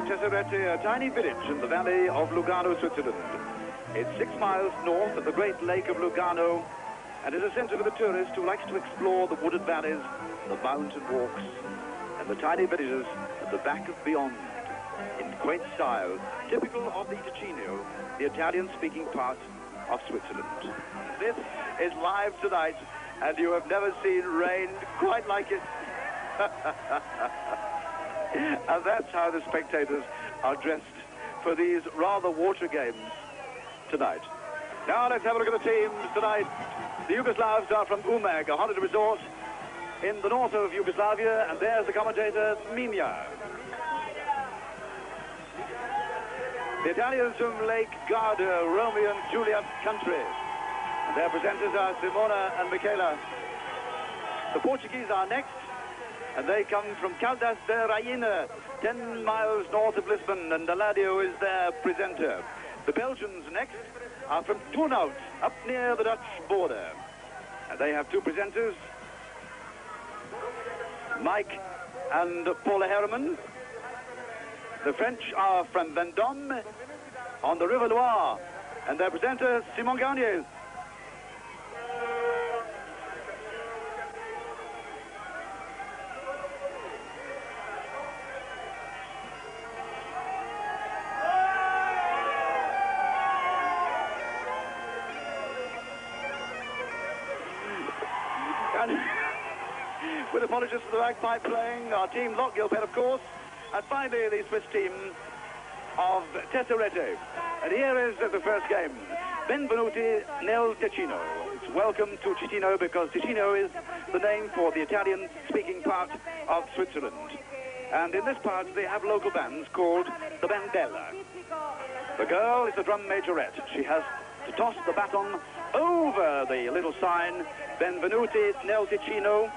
Tesserete, a tiny village in the valley of Lugano, Switzerland. It's 6 miles north of the great lake of Lugano, and is a centre for the tourist who likes to explore the wooded valleys, the mountain walks, and the tiny villages at the back of beyond, in quaint style, typical of the Ticino, the Italian-speaking part of Switzerland. This is live tonight, and you have never seen rain quite like it. And that's how the spectators are dressed for these rather water games tonight. Now let's have a look at the teams tonight. The Yugoslavs are from Umag, a holiday resort in the north of Yugoslavia, and there's the commentator, Mimia. The Italians from Lake Garda, Romeo and Juliet country. And their presenters are Simona and Michela. The Portuguese are next, and they come from Caldas de Rainha, 10 miles north of Lisbon, and Eladio is their presenter. The Belgians next are from Turnhout, up near the Dutch border. And they have two presenters, Mike and Paula Herman. The French are from Vendôme, on the River Loire, and their presenter, Simon Garnier. With apologies for the bagpipe playing, our team Lochgilphead, of course, and finally the Swiss team of Tesserete. And here is the first game. Benvenuti nel Ticino. It's welcome to Ticino because Ticino is the name for the Italian-speaking part of Switzerland. And in this part they have local bands called the Bandella. The girl is the drum majorette. She has to toss the baton over the little sign, Benvenuti nel Ticino.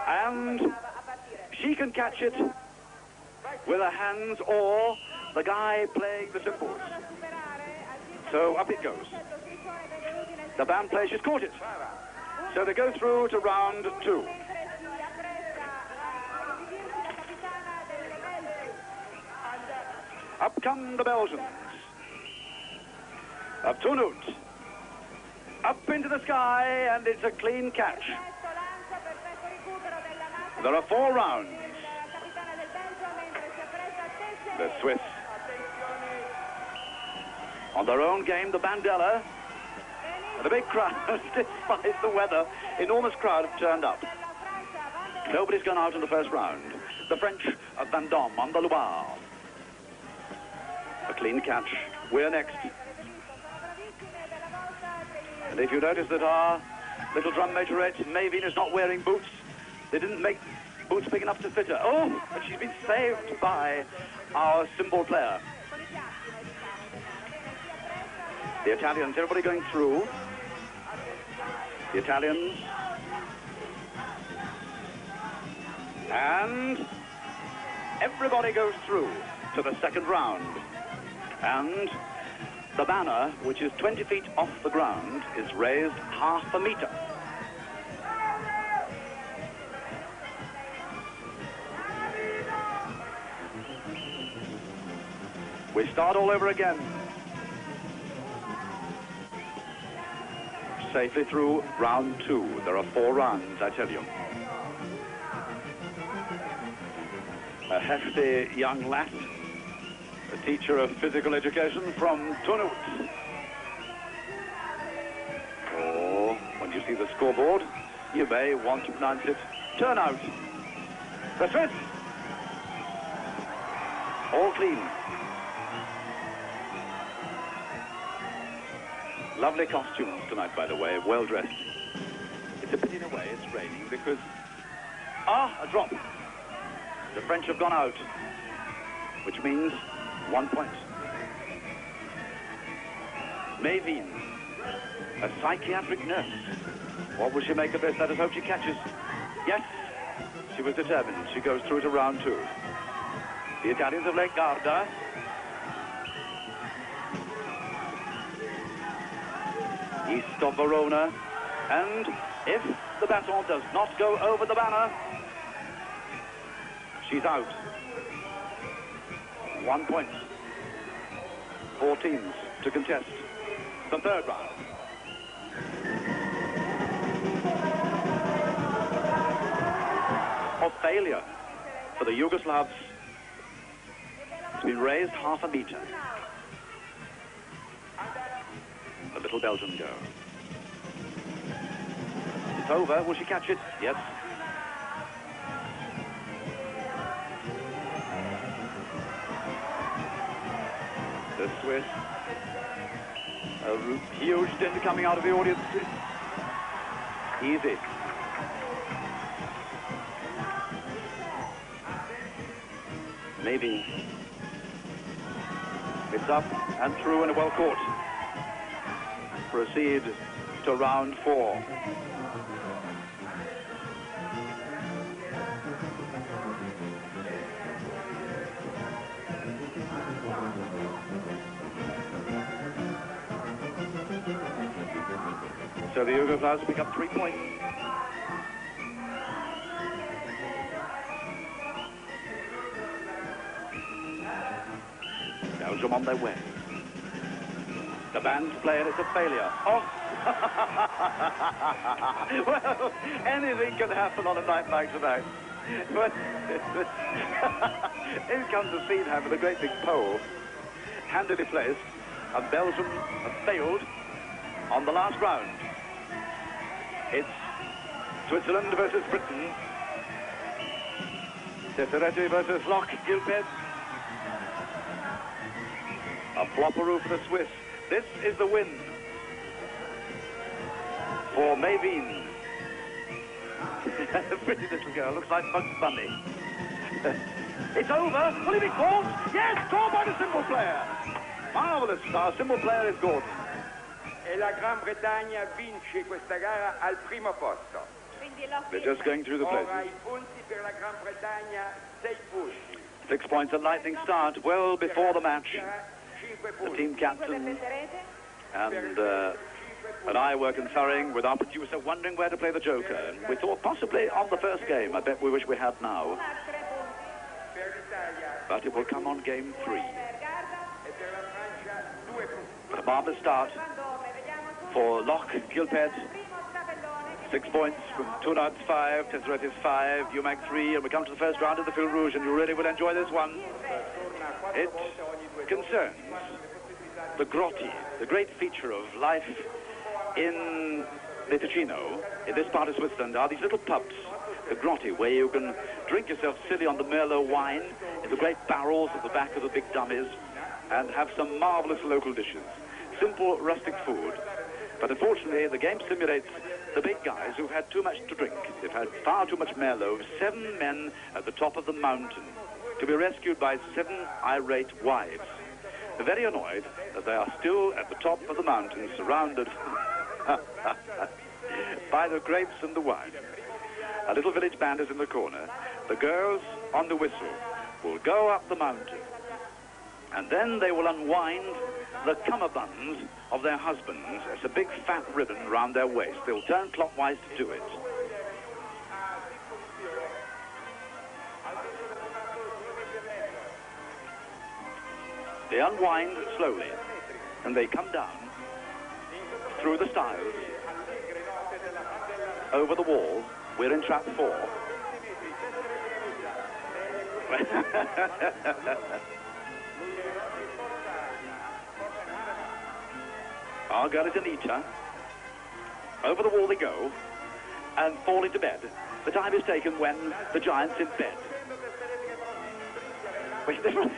And she can catch it with her hands or the guy playing the cymbals. So up it goes. The band player, she's caught it. So they go through to round 2. Up come the Belgians of Turnhout. Up into the sky, and it's a clean catch. There are 4 rounds. The Swiss on their own game, the Bandella, and a big crowd, despite the weather, enormous crowd have turned up. Nobody's gone out in the first round. The French of Vendôme on the Loire. A clean catch. We're next. And if you notice that our little drum majorette, Maven, is not wearing boots, they didn't make boots big enough to fit her. Oh, but she's been saved by our cymbal player. The Italians, everybody going through. The Italians. And everybody goes through to the second round. And the banner, which is 20 feet off the ground, is raised half a meter. We start all over again. Safely through round 2. There are 4 rounds, I tell you. A hefty young lass, a teacher of physical education from Turnhout. Or, when you see the scoreboard, you may want to pronounce it Turnhout. The Swiss. All clean. Lovely costumes tonight, by the way, well dressed. It's a pity in a way it's raining because... a drop. The French have gone out, which means 1 point. Maven, a psychiatric nurse. What will she make of this? Let us hope she catches. Yes, she was determined. She goes through to round 2. The Italians of Lake Garda. East of Verona, and if the Baton does not go over the banner. She's out. 1 point. 4 teams to contest the third round. Of failure for the Yugoslavs. It's been raised half a meter. The little Belgian girl. It's over. Will she catch it? Yes. The Swiss. A huge din coming out of the audience. Easy. Maybe. It's up and through and well caught. Proceed to round 4. So the Yugoslavs pick up 3 points. Belgium on their way. The band's playing, it's a failure. Oh! Well, anything can happen on a night like tonight. But in comes the seed hand with a great big pole, handily placed, and Belgium have failed on the last round. It's Switzerland versus Britain. Tesserete versus Lochgilphead. A flopperoo for the Swiss. This is the win for Maybeen. A pretty little girl, looks like Bugs Bunny. It's over. Will he be caught? Yes, caught by the cymbal player. Marvelous. Our cymbal player is Gordon. E la Gran Bretagna vince questa gara al primo posto. They're just going through the places. Ora I punti per la Gran Bretagna, 6 punti. 6 points, a lightning start well before the match. The team captain and I were conferring with our producer, wondering where to play the joker. And we thought possibly on the first game. I bet we wish we had now. But it will come on game 3. But a marvelous start for Lochgilphead. 6 points from Turnhout 5, Tesserete 5, Umag 3, and we come to the first round of the Fil Rouge, and you really will enjoy this one. It concerns the grotti, the great feature of life in the Ticino, in this part of Switzerland, are these little pubs, the grotti, where you can drink yourself silly on the Merlot wine in the great barrels at the back of the big dummies, and have some marvelous local dishes. Simple, rustic food. But unfortunately, the game simulates the big guys who've had too much to drink. They've had far too much Merlot. 7 men at the top of the mountain to be rescued by 7 irate wives. They're very annoyed that they are still at the top of the mountain, surrounded by the grapes and the wine. A little village band is in the corner. The girls on the whistle will go up the mountain, and then they will unwind the cummerbunds of their husbands. It's a big fat ribbon round their waist. They'll turn clockwise to do it. They unwind slowly, and they come down through the stiles, over the wall. We're in trap 4. Our girl is Anita. Over the wall they go and fall into bed. The time is taken when the giant's in bed. Which different?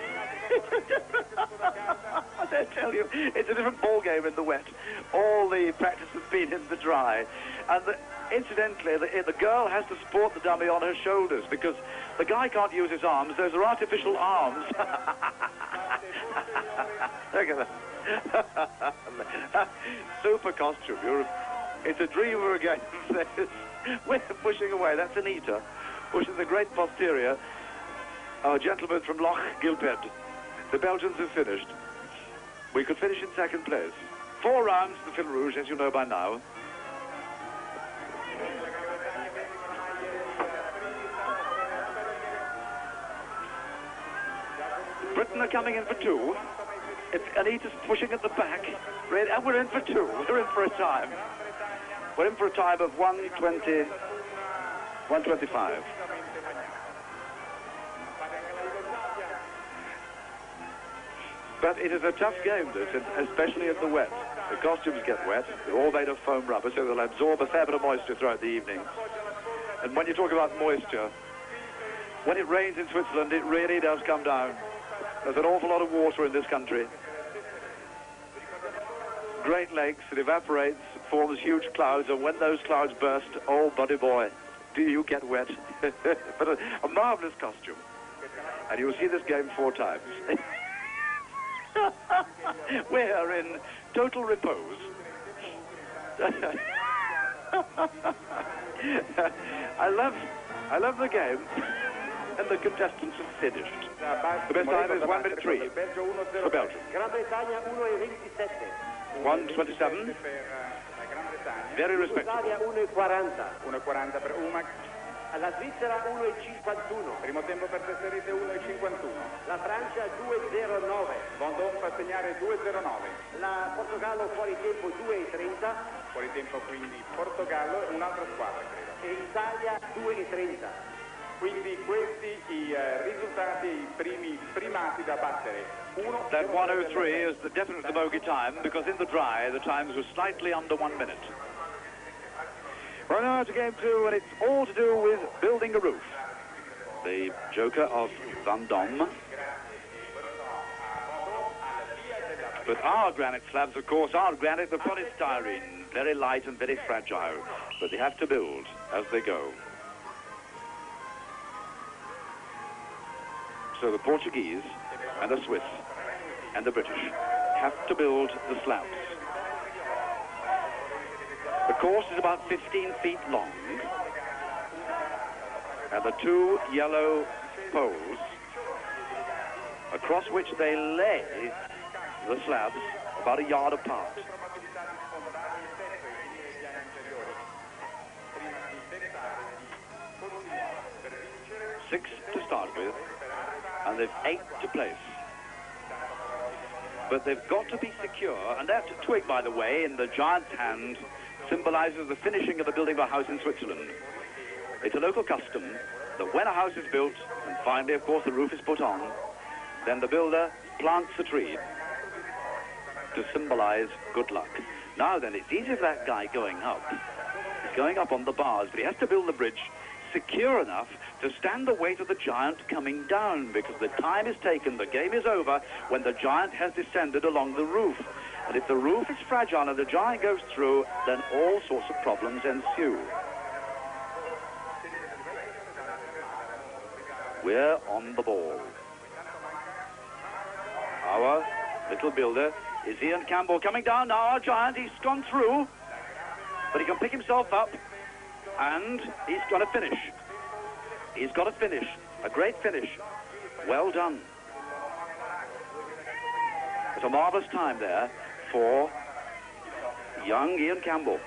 I tell you, it's a different ball game in the wet. All the practice has been in the dry. And incidentally, the girl has to support the dummy on her shoulders because the guy can't use his arms. Those are artificial arms. Look at that. Super costume. It's a dreamer again. We're pushing away. That's Anita, pushing the great posterior. Our gentleman from Lochgilphead. The Belgians have finished. We could finish in second place. 4 rounds to the Fil Rouge, as you know by now. Britain are coming in for 2. Anita's pushing at the back. And we're in for 2. We're in for a time. We're in for a time of 1:20, 1:25. But it is a tough game, this, especially in the wet. The costumes get wet. They're all made of foam rubber, so they'll absorb a fair bit of moisture throughout the evening. And when you talk about moisture, when it rains in Switzerland, it really does come down. There's an awful lot of water in this country. Great lakes, it evaporates, forms huge clouds, and when those clouds burst, oh, buddy boy, do you get wet. But a marvellous costume. And you'll see this game 4 times. We're in total repose. I love the game, and the contestants have finished. The best time is 1:03 for Belgium. 1:27. Very respectable. 1:40 per Umag. La Svizzera 1,51. Primo tempo per Tesserete 1,51. La Francia 2,09. Vendôme fa segnare 2,09. La Portogallo fuori tempo 2,30. Fuori tempo quindi Portogallo e un'altra squadra, credo. E Italia 2,30. Quindi questi i risultati, i primi primati da battere. That 1:03 is definitely the bogey time, because in the dry the times were slightly under 1 minute. Well, now to game 2, and it's all to do with building a roof. The joker of Vendôme. But our granite slabs, of course, are granite, the polystyrene, very light and very fragile. But they have to build as they go. So the Portuguese and the Swiss and the British have to build the slabs. The course is about 15 feet long, and the 2 yellow poles across which they lay the slabs about a yard apart. 6 to start with, and they've 8 to place. But they've got to be secure, and that twig, by the way, in the giant's hand, symbolizes the finishing of the building of a house in Switzerland. It's a local custom that when a house is built, and finally, of course, the roof is put on, then the builder plants a tree to symbolize good luck. Now then, it's easy for that guy going up. He's going up on the bars, but he has to build the bridge secure enough to stand the weight of the giant coming down, because the time is taken, the game is over, when the giant has descended along the roof. And if the roof is fragile and the giant goes through, then all sorts of problems ensue. We're on the ball. Our little builder is Ian Campbell coming down now. Our giant, he's gone through, but he can pick himself up, and he's got to finish. He's got to finish. A great finish. Well done. It's a marvellous time there for young Ian Campbell.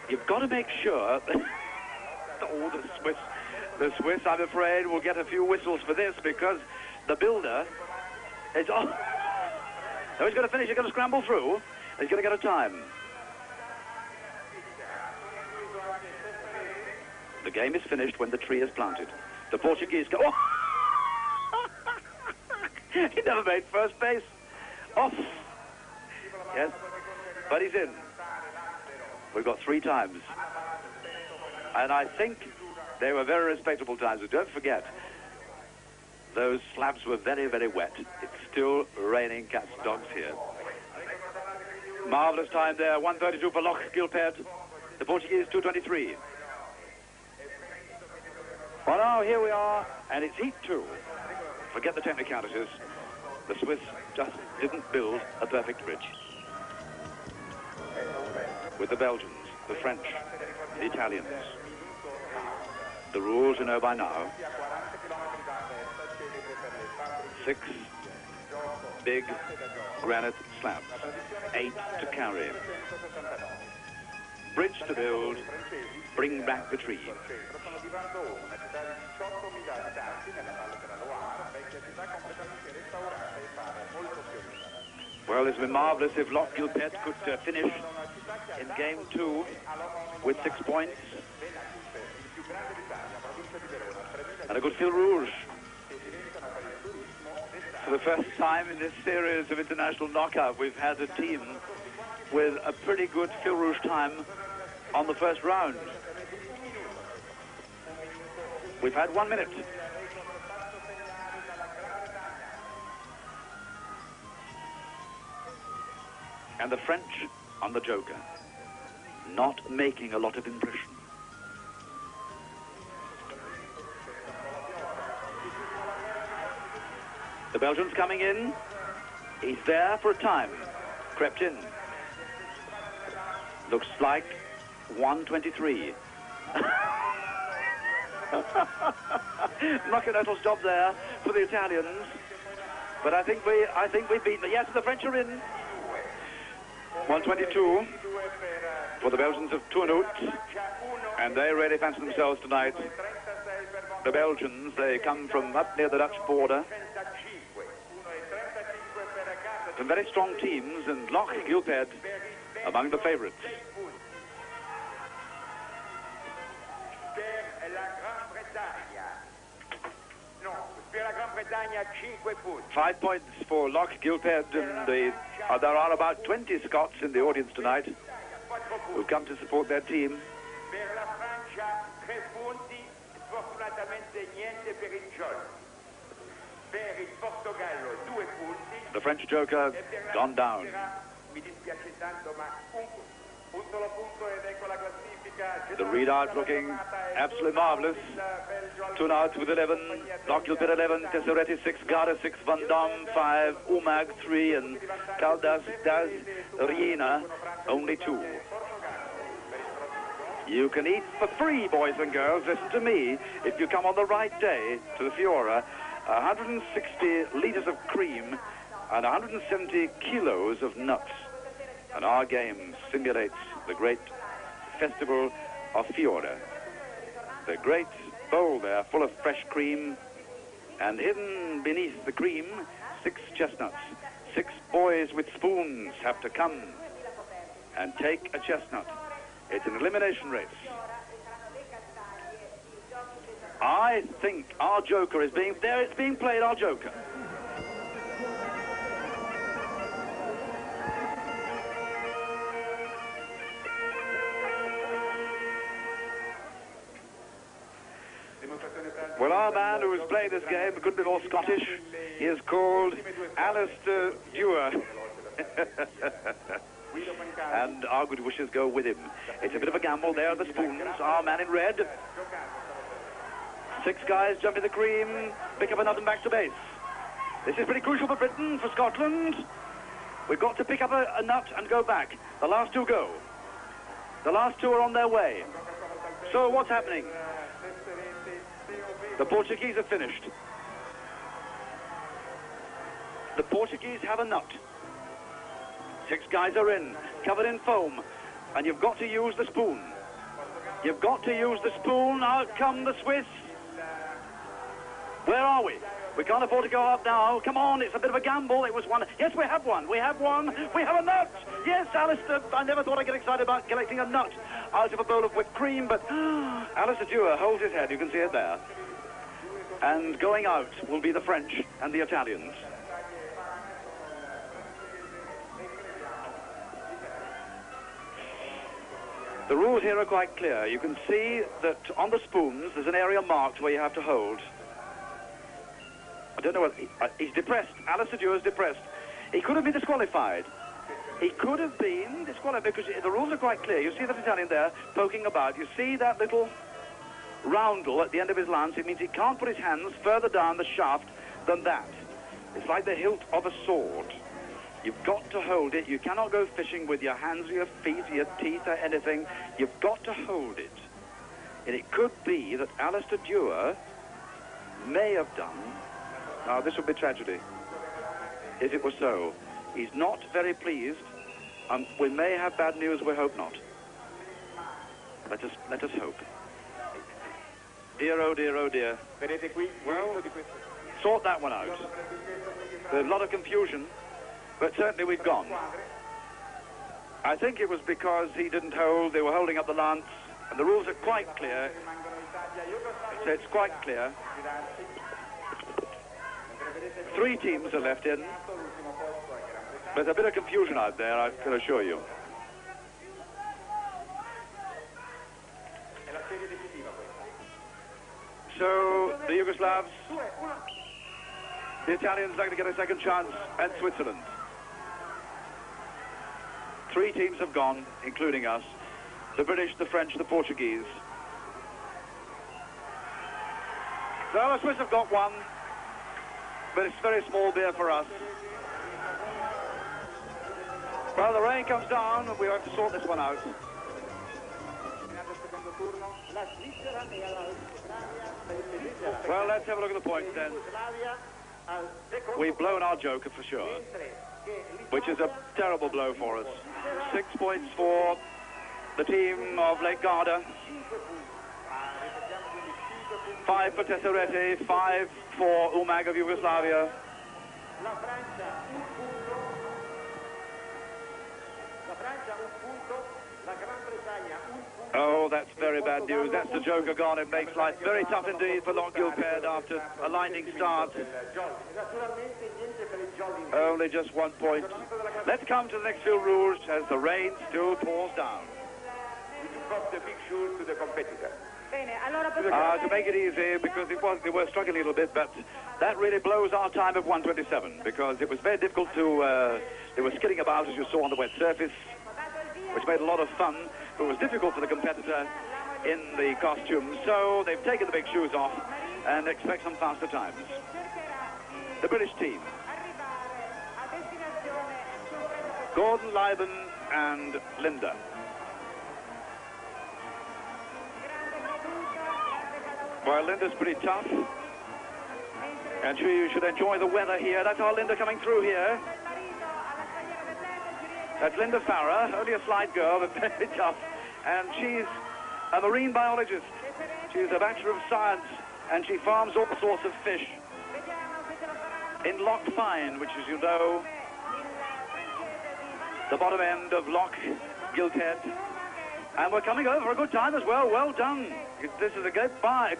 You've got to make sure. Oh, the Swiss, I'm afraid, will get a few whistles for this, because the builder is... Oh, no, he's going to finish. He's going to scramble through. He's going to get a time. The game is finished when the tree is planted. The Portuguese go... Oh! He never made first base. Off. Yes, but he's in. We've got 3 times. And I think they were very respectable times. But don't forget, those slabs were very, very wet. It's still raining cats and dogs here. Marvellous time there. 1:32 for Lochgilphead. The Portuguese 2:23. Well, now here we are, and it's heat 2. Forget the technicalities. The Swiss just didn't build a perfect bridge. With the Belgians, the French, the Italians. The rules you know by now. 6, big granite slabs, 8 to carry. Bridge to build, bring back the tree. Sono di Vendôme, una città di 18.000 abitanti nella valle della Loire, vecchia città completamente restaurata e pare molto fiorita. Well, it would be marvellous if Lochgilphead could finish in game 2 with 6 points. And a good fil rouge. For the first time in this series of international knockout, we've had a team with a pretty good fil rouge time on the first round. We've had 1 minute. And the French on the joker, not making a lot of impression. The Belgian's coming in. He's there for a time. Crept in. Looks like 1:23. Knockout's job there for the Italians. But I think we beat them. Yes, the French are in. 1:22 for the Belgians of Turnhout, and they really fancy themselves tonight. The Belgians, they come from up near the Dutch border. Some very strong teams, and Lochgilphead among the favourites. 5 points for Lochgilphead, and there are about 20 Scots in the audience tonight who've come to support their team. The French joker gone down. The readout looking absolutely marvellous. Turnhout with 11, Lochgilphead 11, Tesserete 6, Garda 6, Vendôme 5, Umag 3, and Caldas, Rainha only 2. You can eat for free, boys and girls. Listen to me. If you come on the right day to the Fiora, 160 litres of cream and 170 kilos of nuts. And our game simulates the great festival of Fiora. The great bowl there full of fresh cream, and hidden beneath the cream, 6 chestnuts. 6 boys with spoons have to come and take a chestnut. It's an elimination race. I think our joker is being there. It's being played, our joker. Well, our man who is playing this game could be more Scottish. He is called Alistair Dewar. And our good wishes go with him. It's a bit of a gamble. There are the spoons. Our man in red. 6 guys jump in the cream, pick up a nut and back to base. This is pretty crucial for Britain, for Scotland. We've got to pick up a nut and go back. The last 2 go. The last 2 are on their way. So what's happening? The Portuguese have finished. The Portuguese have a nut. 6 guys are in, covered in foam, and you've got to use the spoon. You've got to use the spoon. Out come the Swiss. Where are we? We can't afford to go up now. Come on, it's a bit of a gamble. It was one. Yes, we have one. We have one. We have a nut. Yes, Alistair. I never thought I'd get excited about collecting a nut out of a bowl of whipped cream, but Alistair Dewar holds his head. You can see it there. And going out will be the French and the Italians. The rules here are quite clear. You can see that on the spoons there's an area marked where you have to hold. I don't know what... he's depressed. Alistair Dewar's depressed. He could have been disqualified. He could have been disqualified because the rules are quite clear. You see that Italian there poking about. You see that little roundel at the end of his lance. It means he can't put his hands further down the shaft than that. It's like the hilt of a sword. You've got to hold it. You cannot go fishing with your hands or your feet or your teeth or anything. You've got to hold it. And it could be that Alistair Dewar may have done... Now, this would be tragedy. if it was so. He's not very pleased. We may have bad news, we hope not. Let us hope. Dear, oh dear, oh dear. Well, sort that one out. There's a lot of confusion, but certainly we've gone. I think it was because he didn't hold, they were holding up the lance, and the rules are quite clear. So it's quite clear. 3 teams are left in. There's a bit of confusion out there, I can assure you. So the Yugoslavs, the Italians are going to get a second chance, and Switzerland. 3 teams have gone, including us. The British, the French, the Portuguese. So the Swiss have got 1, but it's very small beer for us. Well, the rain comes down, and we have to sort this one out. Well, let's have a look at the points then. We've blown our joker for sure, which is a terrible blow for us. 6 points for the team of Lake Garda. 5 for Tesserete, 5 for Umag of Yugoslavia. Oh, that's very bad news. That's the joker gone. It makes life very tough indeed for Lochgilphead after a lightning start. Only just 1 point. Let's come to the next field, Rouge, as the rain still pours down. The big shoes to the competitor. To make it easy, because they were struggling a little bit, but that really blows our time of 1:27, because it was very difficult to, they were skidding about, as you saw, on the wet surface, which made a lot of fun, but it was difficult for the competitor in the costume, so they've taken the big shoes off and expect some faster times. The British team. Gordon, Lieben and Linda. Well, Linda's pretty tough, and she should enjoy the weather here. That's our Linda coming through here. That's Linda Farrer, only a slight girl, but very tough. And she's a marine biologist. She's a Bachelor of Science, and she farms all sorts of fish in Loch Fyne, which, as you know, the bottom end of Lochgilphead. And we're coming over a good time as well. Well done. This is a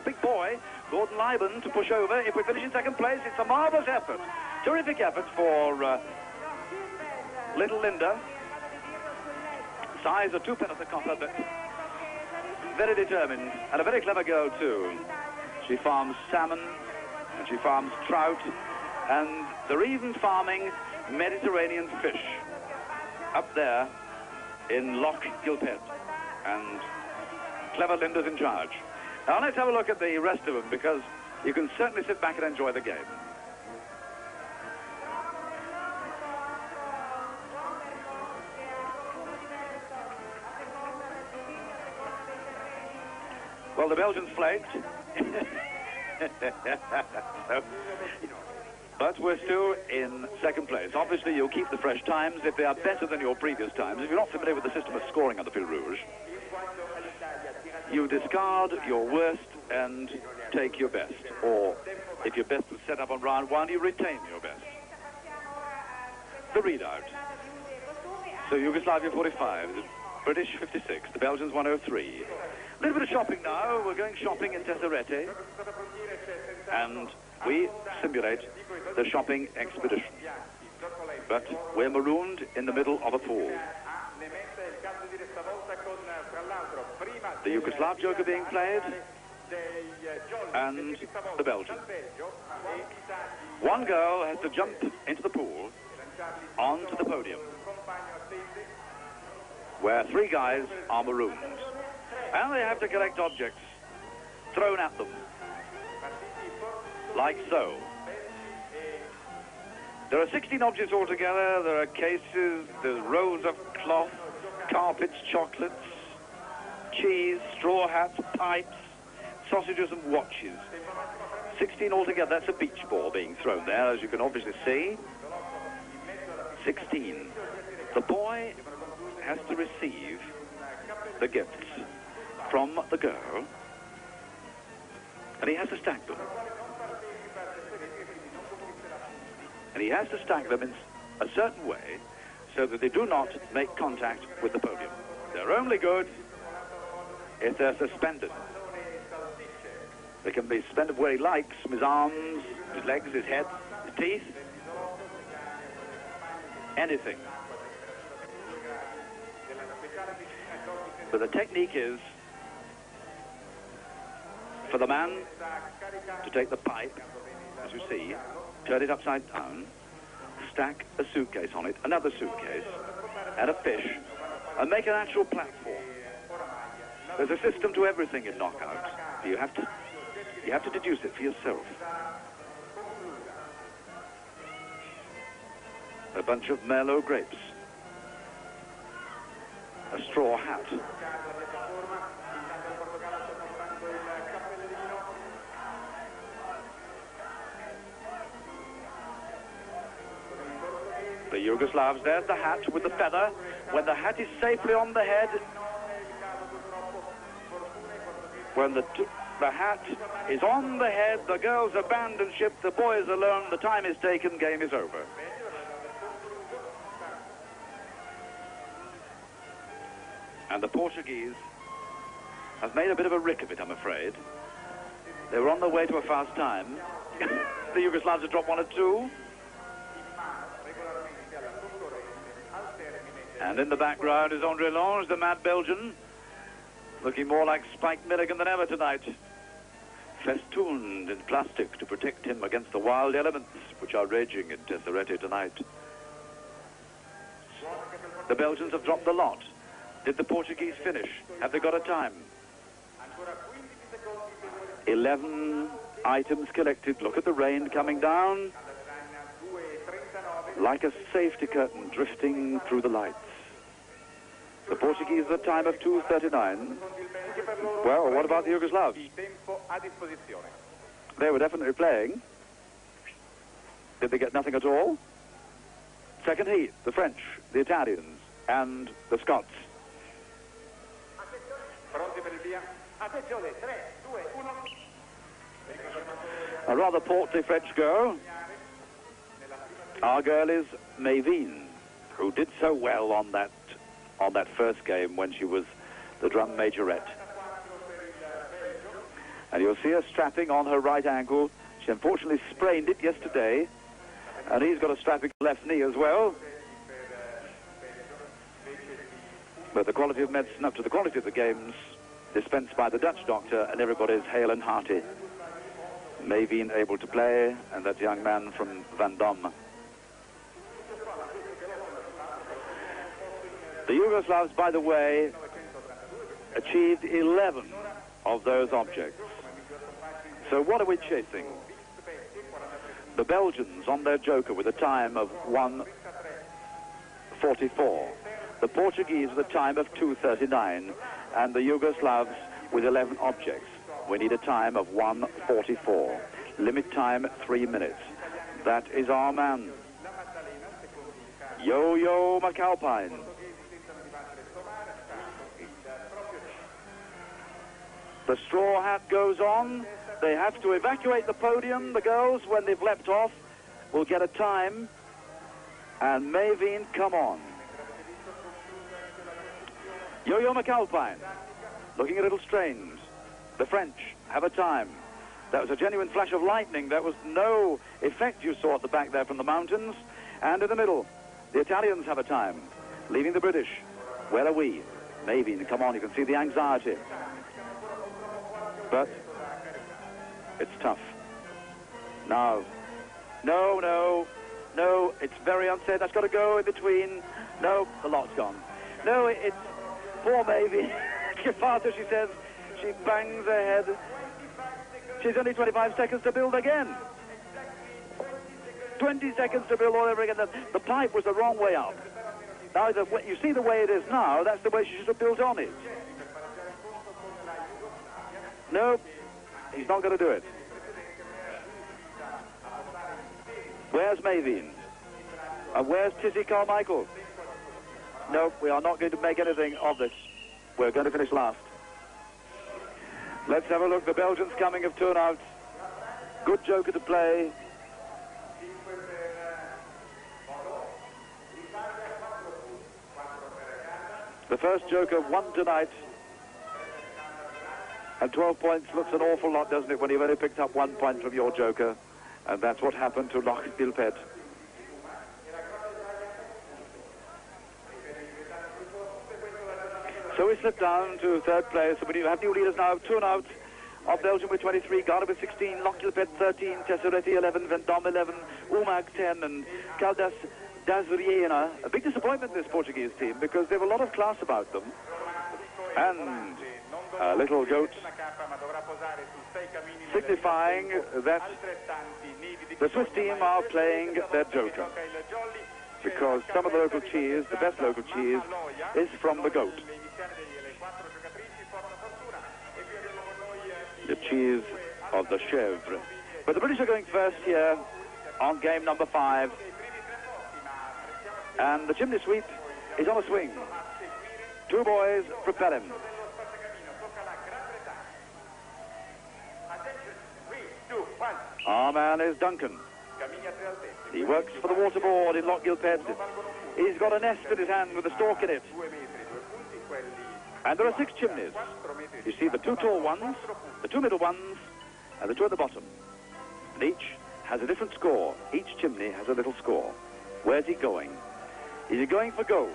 big boy, Gordon Lieben, to push over. If we finish in second place, it's a marvellous effort. Terrific effort for little Linda. Size of 2 pence a copper, but very determined. And a very clever girl, too. She farms salmon, and she farms trout, and they're even farming Mediterranean fish up there in Lochgilphead. And clever Linda's in charge. Now let's have a look at the rest of them, because you can certainly sit back and enjoy the game. Well, the Belgians flaked. But we're still in second place. Obviously, you'll keep the fresh times if they are better than your previous times. If you're not familiar with the system of scoring on the Fil Rouge, you discard your worst and take your best. Or, if your best was set up on round 1, you retain your best. The readout. So Yugoslavia 45, the British 56, the Belgians 103. A little bit of shopping now. We're going shopping in Tesserete, and we simulate the shopping expedition. But we're marooned in the middle of a pool. The Yugoslav joker being played, and the Belgian. One girl has to jump into the pool onto the podium, where 3 guys are marooned. And they have to collect objects thrown at them, like so. There are 16 objects altogether. There are cases, there's rows of cloth, carpets, chocolates, cheese, straw hats, pipes, sausages and watches. 16 altogether. That's a beach ball being thrown there, as you can obviously see. 16. The boy has to receive the gifts from the girl, and he has to stack them. And he has to stack them in a certain way so that they do not make contact with the podium. They're only good if they're suspended. They can be suspended where he likes, from his arms, his legs, his head, his teeth, anything. But the technique is for the man to take the pipe, as you see, turn it upside down, stack a suitcase on it, another suitcase, and a fish, and make an actual platform. There's a system to everything in knockout. You have to deduce it for yourself. A bunch of Merlot grapes. A straw hat. The Yugoslavs, there's the hat with the feather. When the hat is safely on the head, when the hat is on the head, the girls abandon ship, the boys alone, the time is taken, game is over. And the Portuguese have made a bit of a rick of it, I'm afraid. They were on their way to a fast time. The Yugoslavs have dropped 1 or 2. And in the background is André Lange, the mad Belgian, looking more like Spike Milligan than ever tonight. Festooned in plastic to protect him against the wild elements which are raging in Tesserete tonight. The Belgians have dropped the lot. Did the Portuguese finish? Have they got a time? 11 items collected. Look at the rain coming down like a safety curtain drifting through the lights. The Portuguese at a time of 2:39. Well, what about the Yugoslavs? They were definitely playing. Did they get nothing at all? Second heat, the French, the Italians, and the Scots. A rather portly French girl. Our girl is Mavine, who did so well on that first game when she was the drum majorette. And you'll see her strapping on her right ankle. She unfortunately sprained it yesterday, and he's got a strapping left knee as well. But the quality of medicine up to the quality of the games dispensed by the Dutch doctor, and everybody's hale and hearty. Mavine able to play, and that young man from Vendôme. The Yugoslavs, by the way, achieved 11 of those objects. So what are we chasing? The Belgians on their joker with a time of 1:44. The Portuguese with a time of 2:39. And the Yugoslavs with 11 objects. We need a time of 1:44. Limit time 3 minutes. That is our man. Yo-Yo McAlpine. The straw hat goes on. They have to evacuate the podium. The girls, when they've leapt off, will get a time. And Mavine, come on. Yo-Yo McAlpine, looking a little strange. The French have a time. That was a genuine flash of lightning. There was no effect you saw at the back there from the mountains. And in the middle, the Italians have a time, leaving the British. Where are we? Mavine, come on, you can see the anxiety. But it's tough. No, it's very unsafe. That's got to go in between. No, the lot's gone. No, it's poor Mavine. Faster, she says. She bangs her head. She's only 25 seconds to build again. 20 seconds to build all over again. The pipe was the wrong way up. Now, you see the way it is now, that's the way she should have built on it. No, he's not going to do it. Where's Mavine? And where's Tizzy Carmichael? No, we are not going to make anything of this. We're going to finish last. Let's have a look. The Belgians coming of Turnhout. Good joker to play. The first joker won tonight. And 12 points looks an awful lot, doesn't it, when you've only picked up 1 point from your joker. And that's what happened to Lochgilphead. So we slip down to third place. We have new leaders now. Turnhout of Belgium with 23, Garda with 16, Lochgilphead 13, Tesserete 11, Vendôme 11, Umag 10, and Caldas Rainha. A big disappointment, this Portuguese team, because there were a lot of class about them. And a little goat signifying that the Swiss team are playing their joker. Because some of the local cheese, the best local cheese, is from the goat. The cheese of the chèvre. But the British are going first here on game number 5. And the chimney sweep is on a swing. 2 boys propel him. Our man is Drunken. He works for the waterboard in Lochgilphead. He's got a nest in his hand with a stalk in it. And there are 6 chimneys. You see the 2 tall ones, the 2 middle ones, and the 2 at the bottom. And each has a different score. Each chimney has a little score. Where's he going? Is he going for gold?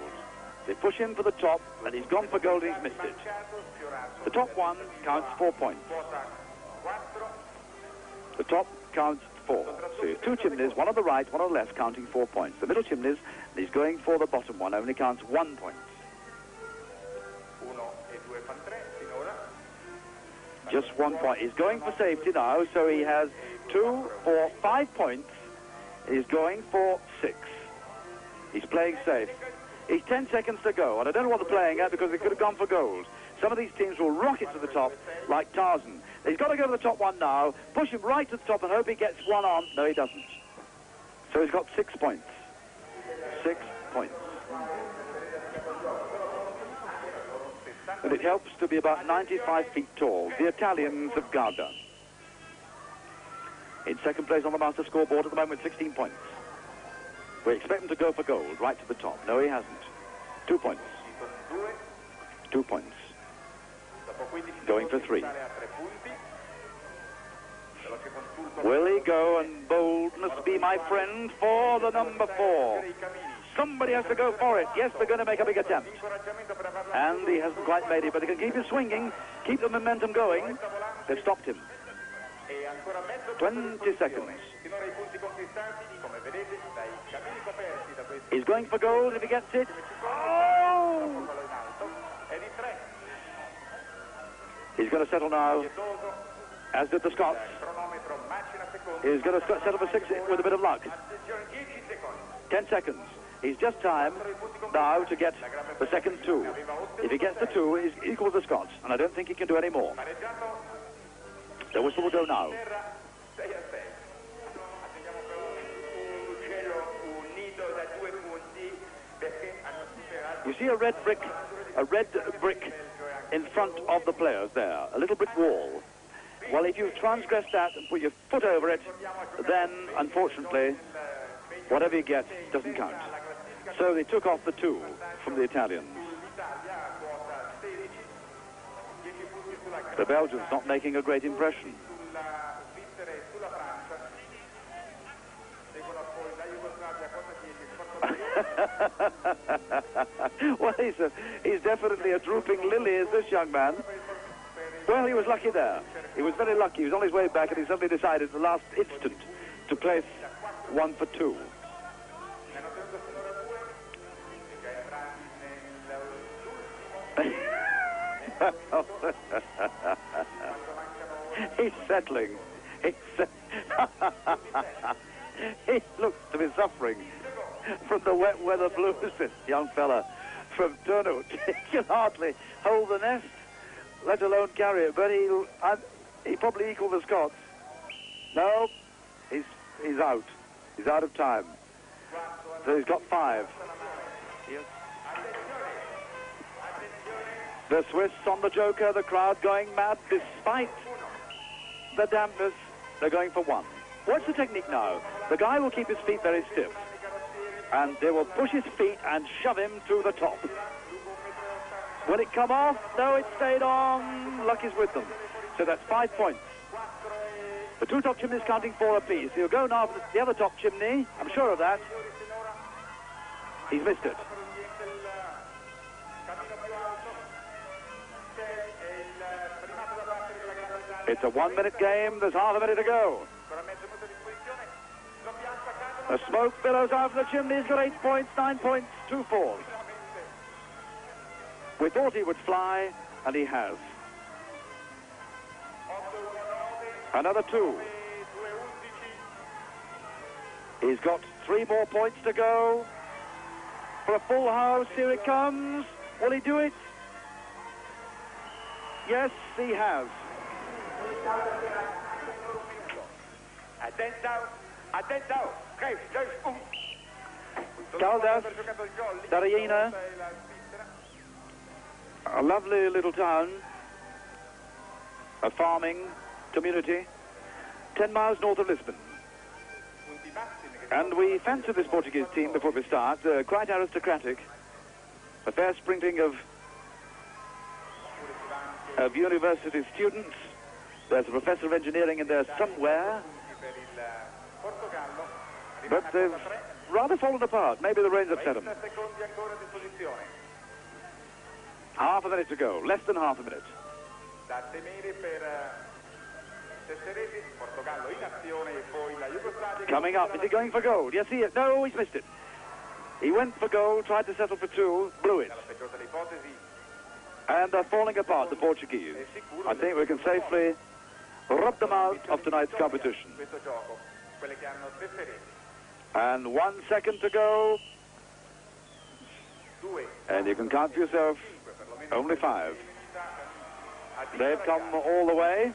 They push him for the top, and he's gone for gold and he's missed it. The top one counts 4 points. The top counts 4. So you have 2 chimneys, one on the right, one on the left, counting 4 points. The middle chimneys, and he's going for the bottom one, only counts 1 point. Just 1 point. He's going for safety now, so he has 2, 4, 5 points. He's going for 6. He's playing safe. He's 10 seconds to go, and I don't know what they're playing at because they could have gone for gold. Some of these teams will rocket to the top like Tarzan. He's got to go to the top one now, push him right to the top and hope he gets one on. No, he doesn't. So he's got 6 points. 6 points. And it helps to be about 95 feet tall. The Italians of Garda. In second place on the master scoreboard at the moment, 16 points. We expect him to go for gold, right to the top. No, he hasn't. 2 points. 2 points. Going for 3. Will he go, and bold must be my friend for the number 4. Somebody has to go for it. Yes, they're going to make a big attempt. And he hasn't quite made it, but they can keep him swinging, keep the momentum going. They've stopped him. 20 seconds. He's going for gold if he gets it. Oh! He's going to settle now, as did the Scots. He's going to settle for 6 with a bit of luck. 10 seconds. He's just time now to get the second 2. If he gets the 2, he's equal to the Scots, and I don't think he can do any more. The whistle will go now. You see a red brick in front of the players there, a little brick wall. Well, if you transgress that and put your foot over it, then, unfortunately, whatever you get doesn't count. So they took off the 2 from the Italians. The Belgians not making a great impression. Well, he's definitely a drooping lily, is this young man. Well, he was lucky there. He was very lucky. He was on his way back, and he suddenly decided at the last instant to place 1 for 2. He's settling. He looks to be suffering from the wet weather blues, this young fella from Turnhout. He can hardly hold the nest, let alone carry it, but he probably equal the Scots. No, he's out. He's out of time. So he's got 5. The Swiss on the joker, the crowd going mad despite the dampness. They're going for 1. What's the technique now? The guy will keep his feet very stiff, and they will push his feet and shove him to the top. Will it come off? No, it stayed on. Luck is with them. So that's 5 points. The 2 top chimneys counting 4 apiece. He'll go now for the other top chimney. I'm sure of that. He's missed it. It's a 1-minute game. There's half a minute to go. The smoke billows out from the chimney. He's got 8 points, 9 points, 2 falls. We thought he would fly, and he has. Another 2. He's got 3 more points to go. For a full house, here it comes. Will he do it? Yes, he has. Caldas, Rainha, a lovely little town, a farming community, 10 miles north of Lisbon. And we fancy this Portuguese team before we start, quite aristocratic, a fair sprinkling of university students. There's a professor of engineering in there somewhere, but they've rather fallen apart. Maybe the rain's upset them. Half a minute to go, less than half a minute. Coming up, is he going for gold? Yes, he is. No, he's missed it. He went for gold, tried to settle for 2, blew it. And they're falling apart, the Portuguese. I think we can safely rub them out of tonight's competition. And 1 second to go. And you can count for yourself, only 5. They've come all the way.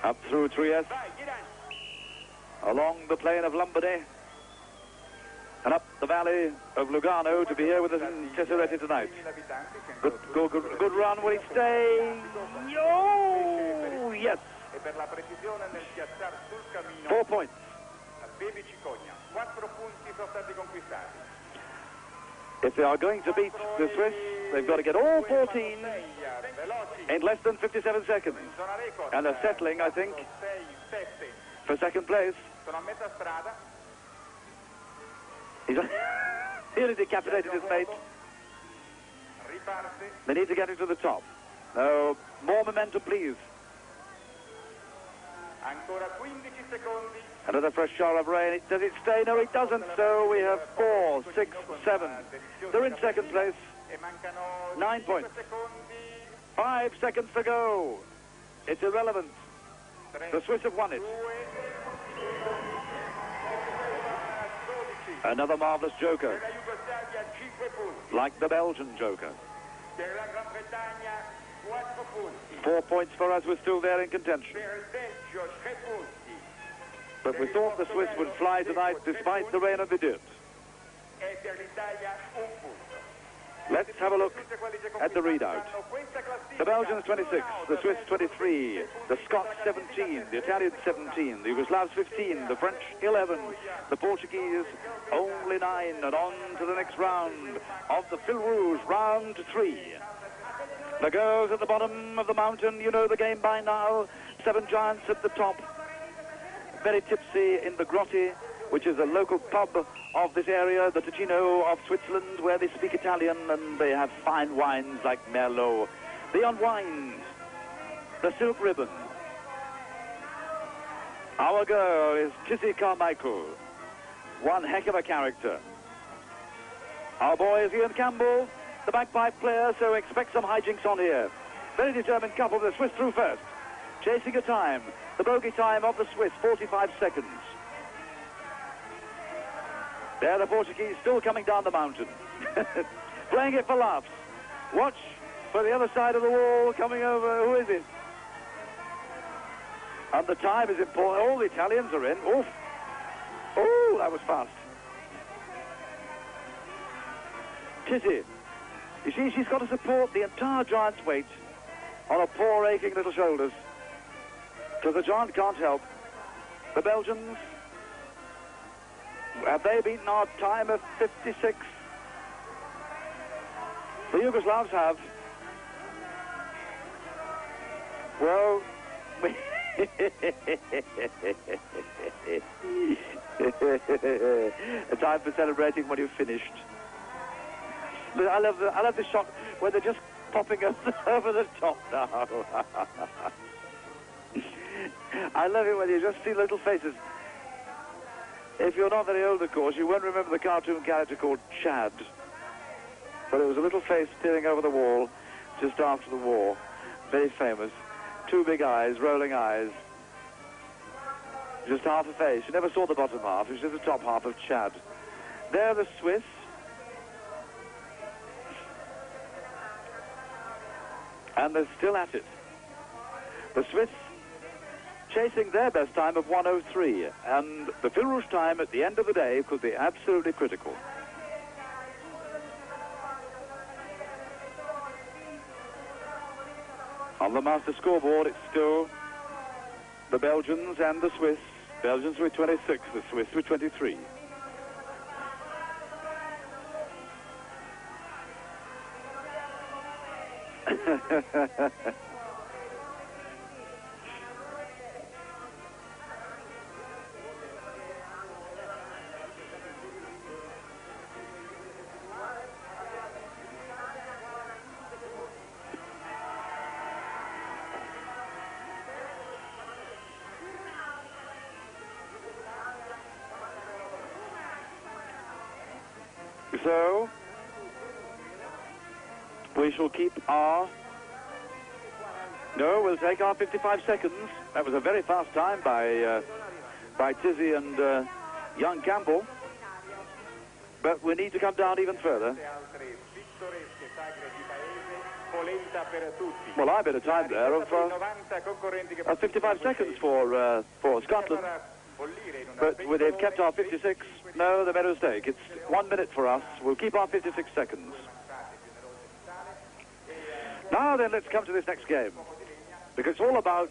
Up through Trieste, along the plain of Lombardy, and up the valley of Lugano to be here with us in Tesserete tonight. Good run. Will he stay? Oh, yes. 4 points. If they are going to beat the Swiss, they've got to get all 14 in less than 57 seconds. And they're settling, I think, for second place. He's nearly decapitated his mate. They need to get him to the top. No, more momentum, please. Another fresh shower of rain. Does it stay? No, it doesn't. So we have 4, 6, 7. They're in second place. 9 points. 5 seconds to go. It's irrelevant. The Swiss have won it. Another marvellous joker, like the Belgian joker. 4 points for us. We're still there in contention. But we thought the Swiss would fly tonight despite the rain, and they did. Let's have a look at the readout. The Belgians 26, the Swiss 23, the Scots 17, the Italians 17, the Yugoslavs 15, the French 11, the Portuguese only 9, and on to the next round of the Fil Rouge, round 3. The girls at the bottom of the mountain, you know the game by now. 7 giants at the top, very tipsy in the Grotti, which is a local pub of this area, the Ticino of Switzerland, where they speak Italian and they have fine wines like Merlot. They unwind the silk ribbon. Our girl is Kissy Carmichael, one heck of a character. Our boy is Ian Campbell, the bagpipe player, so expect some hijinks on here. Very determined couple, the Swiss through first. Chasing a time, the bogey time of the Swiss, 45 seconds. There the Portuguese still coming down the mountain. Playing it for laughs. Watch for the other side of the wall coming over. Who is it? And the time is important. All the Italians are in. Oof. Oh, that was fast. Tizzy. You see, she's got to support the entire giant's weight on her poor, aching little shoulders. Because the giant can't help. The Belgians, have they beaten our time of 56? The Yugoslavs have. Well, a time for celebrating when you've finished. But I love the shot where they're just popping us over the top now. I love it when you just see little faces. If you're not very old, of course, you won't remember the cartoon character called Chad. But it was a little face peering over the wall just after the war. Very famous. Two big eyes, rolling eyes. Just half a face. You never saw the bottom half. It was just the top half of Chad. There the Swiss. And they're still at it. The Swiss chasing their best time of 1:03. And the Fil Rouge time at the end of the day could be absolutely critical. On the master scoreboard, it's still the Belgians and the Swiss. Belgians with 26, the Swiss with 23. So, we shall keep our... No, we'll take our 55 seconds. That was a very fast time by Tizzy and young Campbell. But we need to come down even further. Well, I bet a time there of 55 seconds for Scotland. But they've kept our 56. No, they made a mistake. It's 1 minute for us. We'll keep our 56 seconds. Now then, let's come to this next game. Because it's all about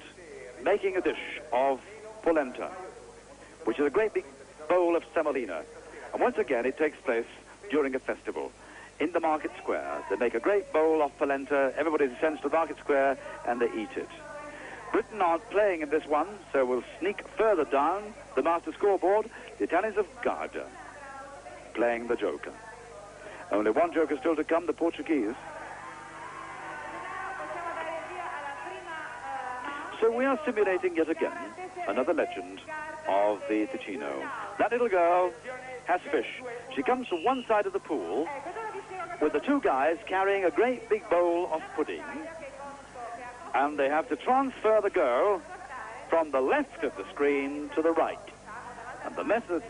making a dish of polenta, which is a great big bowl of semolina. And once again, it takes place during a festival. In the market square, they make a great bowl of polenta. Everybody descends to the market square and they eat it. Britain aren't playing in this one, so we'll sneak further down the master scoreboard. The Italians of Garda playing the joker. Only one joker still to come, the Portuguese. So we are simulating yet again another legend of the Ticino. That little girl has fish. She comes from one side of the pool with the two guys carrying a great big bowl of pudding. And they have to transfer the girl from the left of the screen to the right. And the method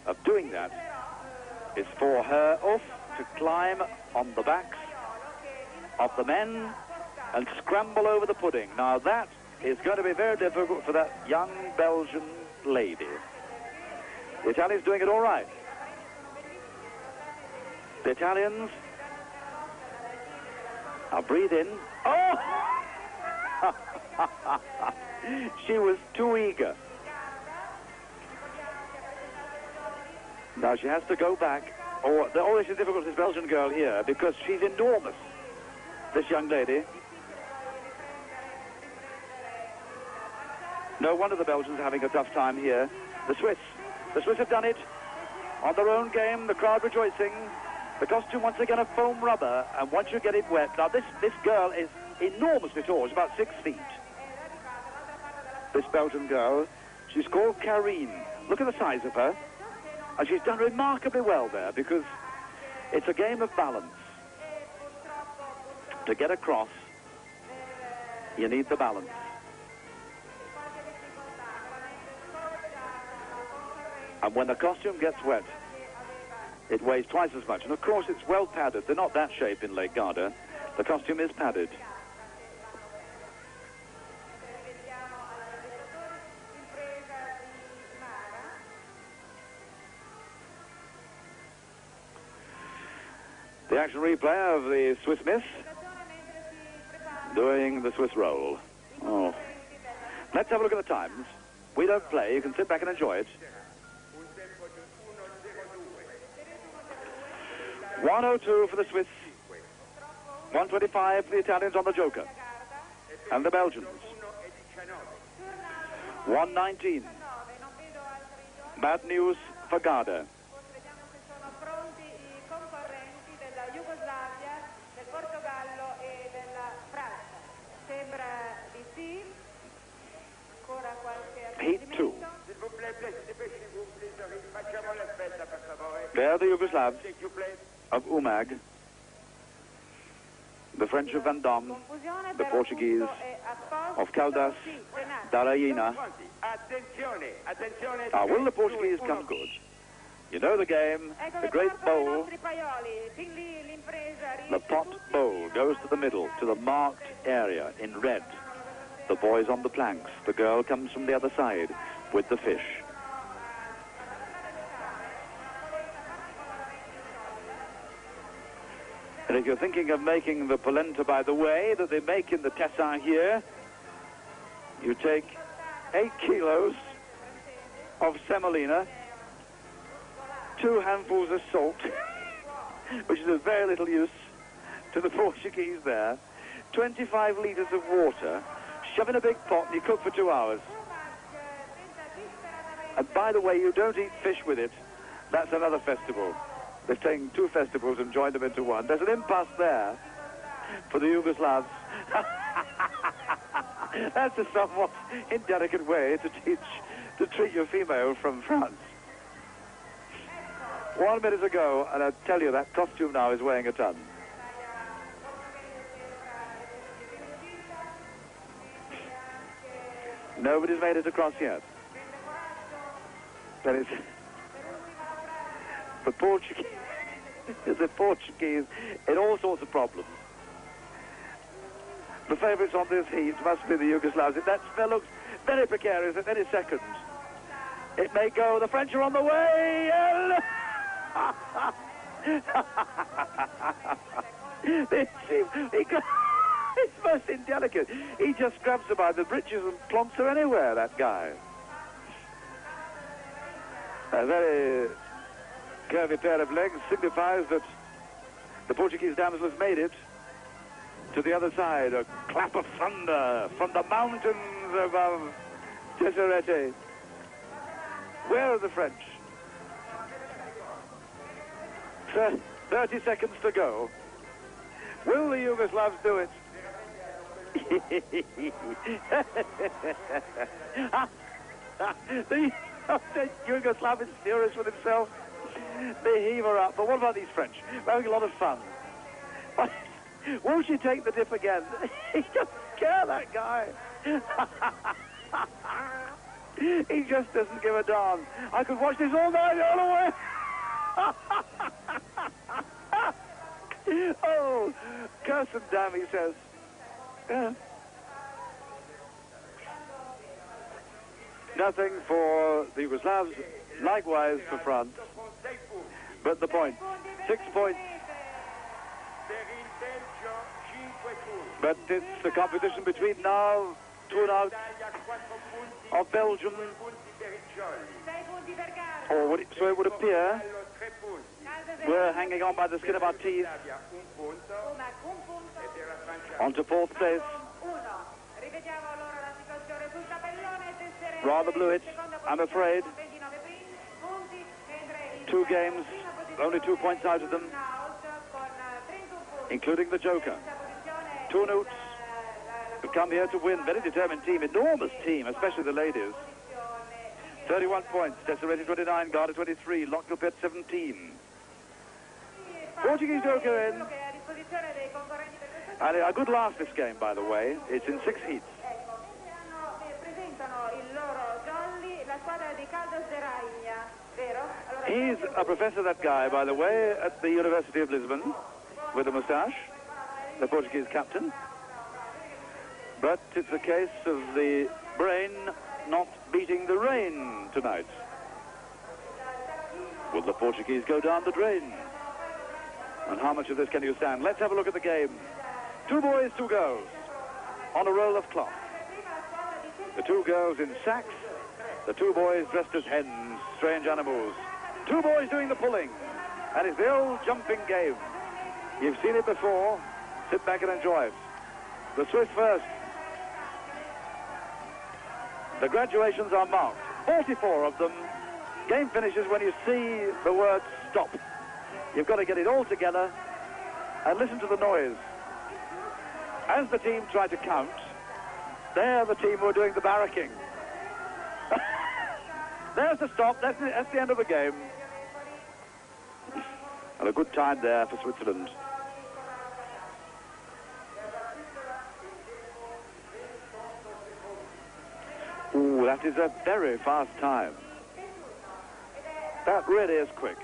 of doing that is for her to climb on the backs of the men and scramble over the pudding. Now that is going to be very difficult for that young Belgian lady. The Italians doing it all right. The Italians. Now breathe in. Oh! She was too eager. Now she has to go back. The always is difficult, this Belgian girl here, because she's enormous, this young lady. No wonder the Belgians are having a tough time here. The Swiss have done it on their own game, the crowd rejoicing. The costume once again of foam rubber, and once you get it wet. Now this girl is enormously tall, she's about 6 feet. This Belgian girl, she's called Karine. Look at the size of her. And she's done remarkably well there, because it's a game of balance. To get across, you need the balance. And when the costume gets wet, it weighs twice as much. And of course, it's well padded. They're not that shape in Lake Garda. The costume is padded. The action replay of the Swiss miss doing the Swiss roll. Oh. Let's have a look at the times. We don't play. You can sit back and enjoy it. 1:02 for the Swiss. 1:25 for the Italians on the joker. And the Belgians. 1:19. Bad news for Garda. Heat 2. There are the Yugoslavs of Umag, the French of Vendôme, the Portuguese of Caldas, Rainha. Now, will the Portuguese come good? You know the game, the great bowl, the pot bowl goes to the middle, to the marked area in red. The boy's on the planks. The girl comes from the other side with the fish. And if you're thinking of making the polenta by the way that they make in the Tesserete here, you take 8 kilos of semolina, 2 handfuls of salt, which is of very little use to the Portuguese there, 25 litres of water, shove in a big pot and you cook for 2 hours. And by the way, you don't eat fish with it. That's another festival. They've taken 2 festivals and joined them into one. There's an impasse there for the Yugoslavs. That's a somewhat indelicate way to treat your female from France. 1 minute ago, and I tell you, that costume now is weighing a ton. Nobody's made it across yet. That is, the Portuguese in all sorts of problems. The favourites on this heat must be the Yugoslavs. That spell looks very precarious at any second. It may go. The French are on the way. It's most indelicate. He just grabs her by the breeches and plonks her anywhere, that guy. A very curvy pair of legs signifies that the Portuguese damsel has made it to the other side. A clap of thunder from the mountains above Tesserete. Where are the French? 30 seconds to go. Will the Yugoslavs do it? The Yugoslav is furious with himself. They heave her up. But what about these French? We're having a lot of fun. Won't you take the dip again? He doesn't care, that guy. He just doesn't give a darn. I could watch this all night, all the way. Oh, curse and damn, he says. Nothing for the Yugoslavs, likewise for France. But the point, 6 points. But it's the competition between now Turnhout of Belgium, or so it would appear. We're hanging on by the skin of our teeth onto 4th place. Rather blew it, I'm afraid. 2 games, only 2 points out of them, including the joker. Turnhout have come here to win. Very determined team, enormous team, especially the ladies. 31 points, Tesserete 29, Garda 23, Lochgilphead 17. Portuguese joker in. And a good laugh this game, by the way. It's in 6 heats. He's a professor, that guy, by the way, at the University of Lisbon, with a moustache, the Portuguese captain. But it's a case of the brain not beating the rain tonight. Will the Portuguese go down the drain? And how much of this can you stand? Let's have a look at the game. 2 boys, 2 girls on a roll of cloth. The 2 girls in sacks, the 2 boys dressed as hens, strange animals. 2 boys doing the pulling, and it's the old jumping game. You've seen it before. Sit back and enjoy it. The Swiss first. The graduations are marked, 44 of them. Game finishes when you see the word stop. You've got to get it all together and listen to the noise. As the team try to count, they're the team who are doing the barracking. There's the stop. That's the end of the game. And a good time there for Switzerland. Ooh, that is a very fast time. That really is quick.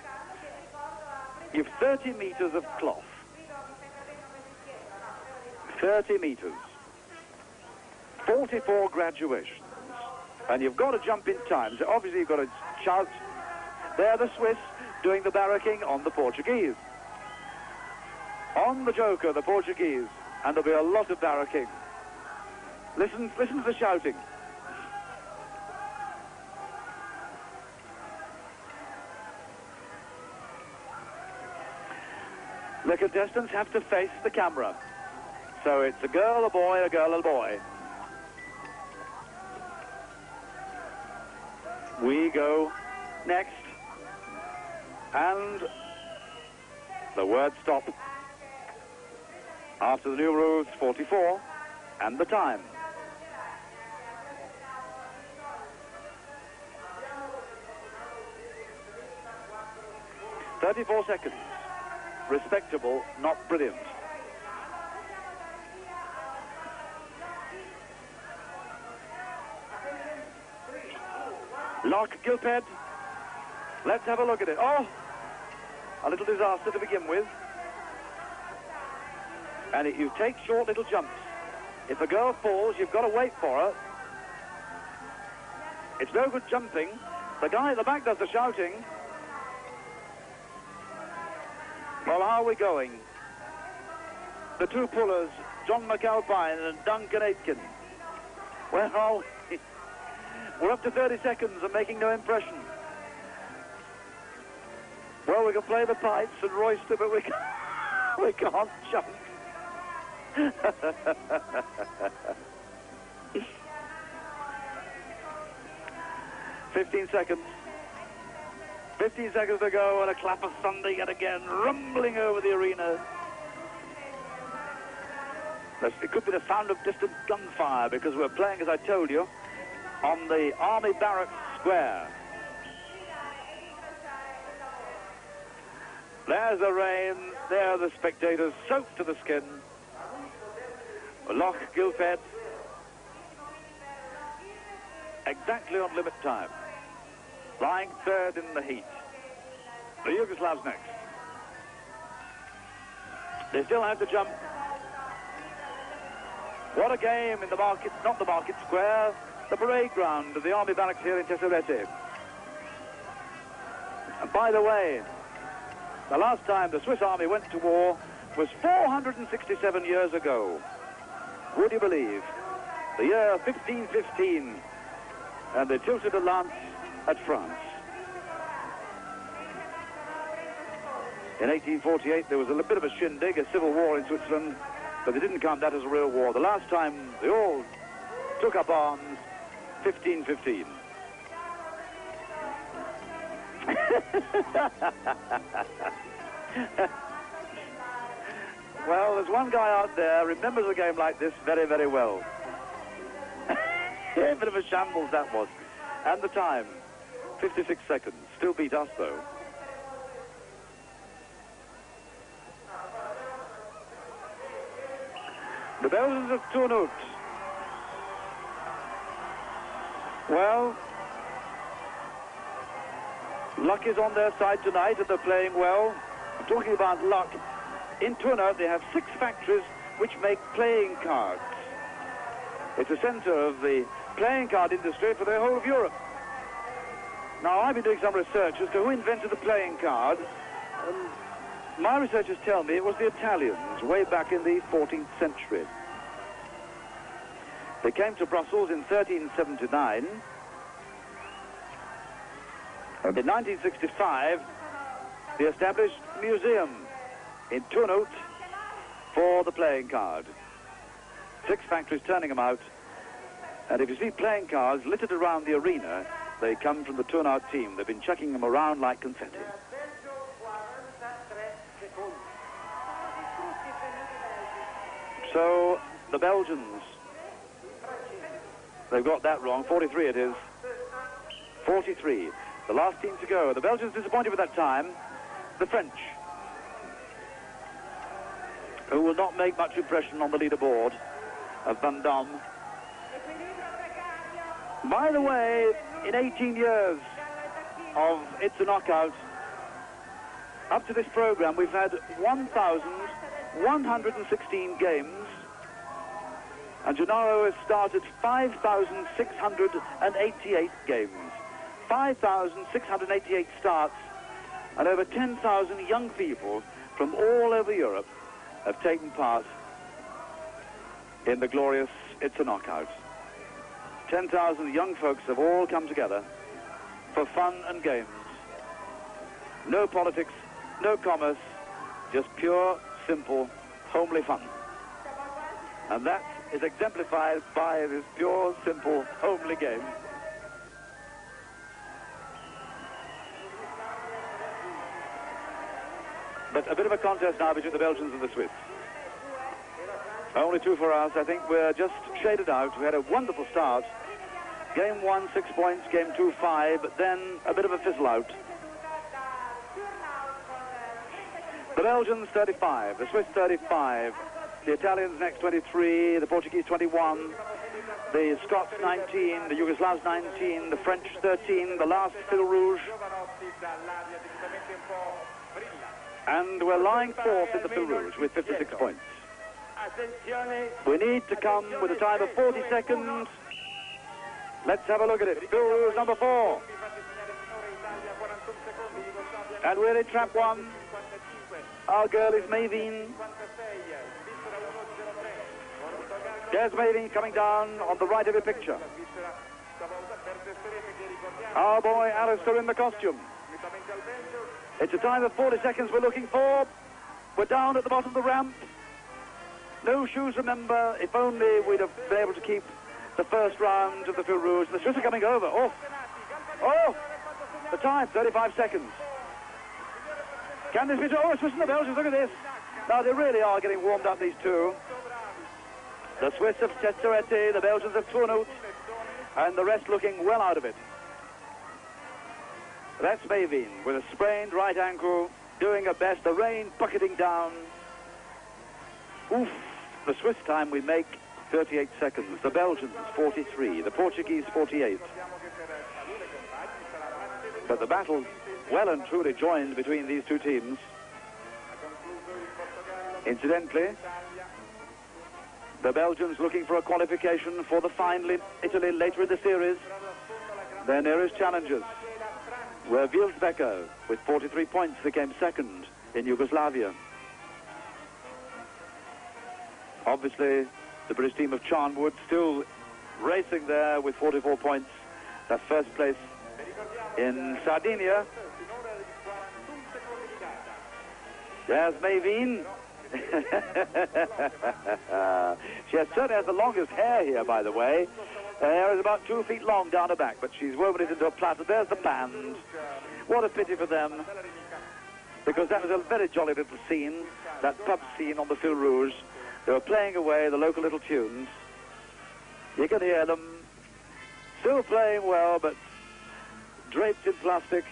You've 30 meters of cloth. 30 meters. 44 graduations. And you've got to jump in time. So obviously you've got to shout. They're the Swiss doing the barracking on the Portuguese. On the joker, the Portuguese. And there'll be a lot of barracking. Listen to the shouting. The contestants have to face the camera. So it's a girl, a boy, a girl, a boy. We go next. And the word stop. After the new rules, 44. And the time. "34 seconds. Respectable, not brilliant." Lochgilphead. Let's have a look at it. Oh, a little disaster to begin with. And you take short little jumps. If the girl falls, you've got to wait for her. It's no good jumping. The guy at the back does the shouting. Well, how are we going? The 2 pullers, John McAlpine and Duncan Aitken. Where are we? We're up to 30 seconds and making no impression. Well, we can play the pipes and roister, but we can't jump. 15 seconds. 15 seconds to go, and a clap of thunder yet again, rumbling over the arena. It could be the sound of distant gunfire, because we're playing, as I told you, on the Army Barracks Square. There's the rain, there are the spectators, soaked to the skin. Lochgilphead, exactly on limit time. Lying third in the heat. The Yugoslavs next. They still have to jump. What a game in the market, not the market square, the parade ground of the Army Barracks here in Tesserete. And by the way, the last time the Swiss Army went to war was 467 years ago. Would you believe? The year 1515. And they tilted a lance at France. In 1848, there was a bit of a shindig, a civil war in Switzerland, but they didn't count that as a real war. The last time they all took up arms, 1515. Well, there's one guy out there remembers a game like this very, very well. A bit of a shambles that was. And the time, 56 seconds. Still beat us, though. The Belgians of Turnhout. Well, luck is on their side tonight, and they're playing well. I'm talking about luck. In Turnhout, they have 6 factories which make playing cards. It's a centre of the playing card industry for the whole of Europe. Now, I've been doing some research as to who invented the playing card. My researchers tell me it was the Italians way back in the 14th century. They came to Brussels in 1379. And in 1965, they established a museum in Turnhout for the playing card. 6 factories turning them out. And if you see playing cards littered around the arena, they come from the Turnhout team. They've been chucking them around like confetti. So, the Belgians, they've got that wrong. 43 it is. 43. The last team to go. The Belgians disappointed with that time. The French, who will not make much impression on the leaderboard of Vendôme. By the way, in 18 years of It's a Knockout, up to this program, we've had 1,116 games, and Gennaro has started 5,688 games. 5,688 starts, and over 10,000 young people from all over Europe have taken part in the glorious It's a Knockout. 10,000 young folks have all come together for fun and games. No politics, no commerce, just pure, simple, homely fun. And that is exemplified by this pure, simple, homely game. But a bit of a contest now between the Belgians and the Swiss. Only 2 for us. I think we're just shaded out. We had a wonderful start. Game 1, 6 points. Game 2, 5. But then a bit of a fizzle out. The Belgians, 35. The Swiss, 35. The Italians next, 23. The Portuguese, 21. The Scots, 19. The Yugoslavs, 19. The French, 13. The last, Fil Rouge. And we're lying 4th in the Fil Rouge with 56 points. We need to come with a time of 40 seconds. Let's have a look at it. Fil Rouge number 4. And we're in trap 1. Our girl is Maveen. There's Maveen coming down on the right of your picture. Our boy Alistair in the costume. It's a time of 40 seconds we're looking for. We're down at the bottom of the ramp. No shoes, remember. If only we'd have been able to keep the first round of the Fil Rouge. The Swiss are coming over. Oh! The time, 35 seconds. Can this be... Oh, Swiss and the Belgians, look at this. Now, they really are getting warmed up, these two. The Swiss of Tesserete, the Belgians of Turnhout, and the rest looking well out of it. That's Maveen with a sprained right ankle, doing her best, the rain bucketing down. Oof, the Swiss time we make 38 seconds, the Belgians 43, the Portuguese 48. But the battle well and truly joined between these two teams. Incidentally, the Belgians looking for a qualification for the final in Italy later in the series. Their nearest challengers were Wilsbecker with 43 points. They came second in Yugoslavia. Obviously, the British team of Charnwood still racing there with 44 points. Their first place in Sardinia. There's Maveen. She certainly has the longest hair here, by the way. Her hair is about 2 feet long down her back, but she's woven it into a plait. There's the band. What a pity for them, because that was a very jolly little scene, that pub scene on the Fil Rouge. They were playing away the local little tunes. You can hear them still playing well, but draped in plastic.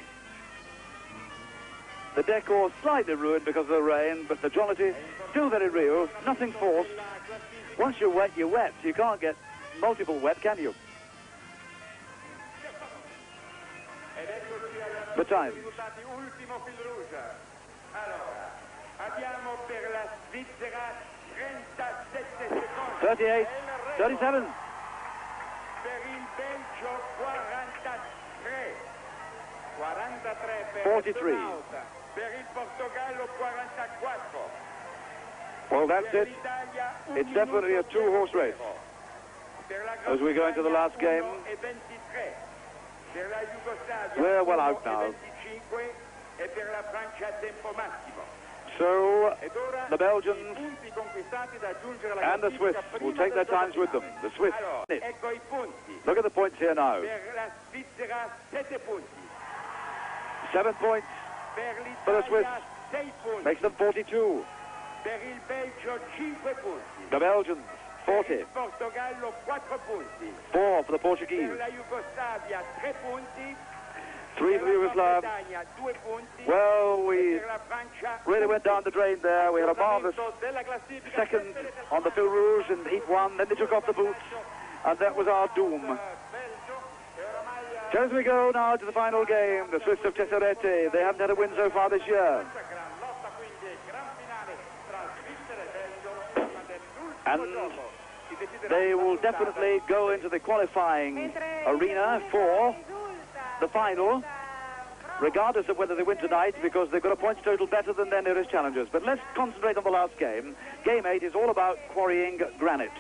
The decor slightly ruined because of the rain, but the jollity still very real, nothing forced. Once you're wet, you're wet. You can't get multiple wet, can you? The time. 38, 37. 43. Well, that's it. It's definitely a two-horse race. As we go into the last game, we're well out now. So, the Belgians and the Swiss will take their times with them. The Swiss. Look at the points here now. 7 points for the Swiss. Makes them 42. The Belgians, 40. 4 for the Portuguese. 3 for the Yugoslavs. Well, we really went down the drain there. We had a marvellous second on the Fil Rouge in Heat 1. Then they took off the boots, and that was our doom. So as we go now to the final game, the Swiss of Tesserete. They haven't had a win so far this year. And they will definitely go into the qualifying arena for the final, regardless of whether they win tonight, because they've got a points total better than their nearest challengers. But let's concentrate on the last game. Game 8 is all about quarrying granite.